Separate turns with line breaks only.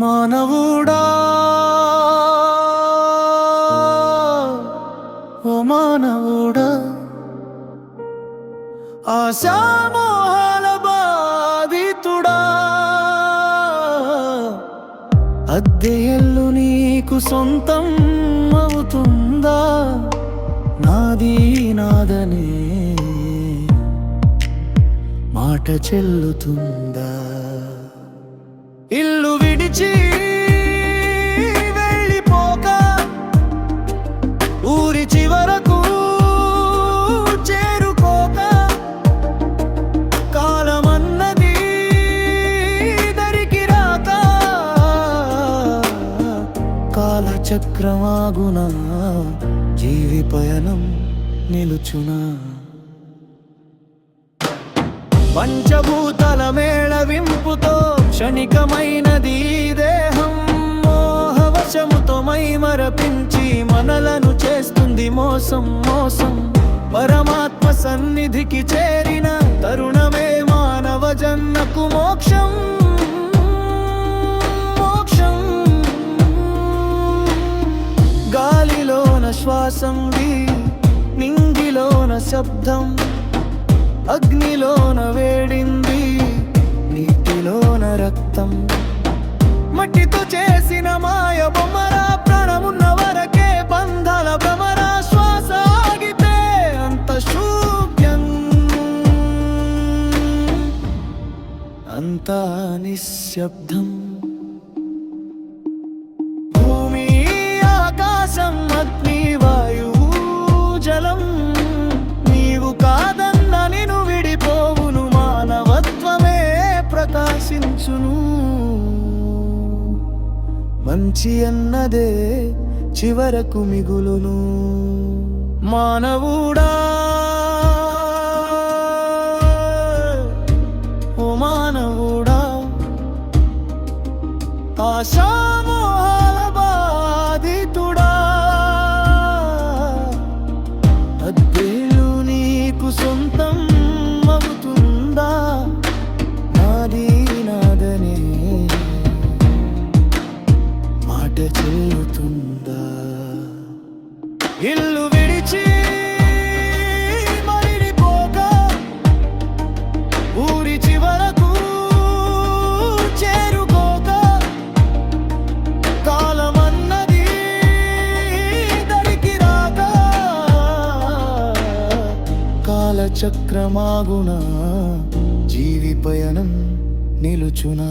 మానవుడా ఓ మానవుడా ఆశామోహాల బాధితుడా అద్దెయల్లు నీకు సొంతం అవుతుందా నాది నాదనే మాట చెల్లుతుందా ఇల్లు విడిచి వెళ్ళిపోక ఊరి చివరకు చేరుకోక కాలమన్నది దరికి రాక కాలచక్రమాగునా జీవి పయనం నిలుచునా పంచభూతల మేళవింపుతో క్షణికమైనది దేహం మోహవశముతో మైమరపించి మనలను చేస్తుంది మోసం మోసం పరమాత్మ సన్నిధికి చేరిన తరుణమే మానవ జన్మకు మోక్షం మోక్షం గాలిలోన శ్వాసంది నింగిలోన శబ్దం అగ్నిలోన వేడింది నీటిలోన రక్తం మట్టితో చేసిన మాయ బొమ్మరా ప్రాణమున్న వరకే బంధాల భ్రమరా శ్వాస ఆగితే అంత శూన్యం అంతా నిశ్శబ్దం భూమి ఆకాశం అగ్ని వాయువు జలం నీవు కాదన్న నిన్ను విడిపోవును మానవత్వమే ప్రకాశించును మంచి అన్నదే చివరకు మిగులును మానవుడా ఓ మానవుడా ఆశామోహాల బాధితుడా అద్దెలు నీకు సొంతం అవుతుందా నాది నాదనే మాట చెల్లుతుందా ఇల్లు విడిచి మరిడిపోక ఊరి చివరకు చేరుకోక కాలమన్నది దరికి రాక కాలచక్రమాగునా జీవి పయనం నిలుచునా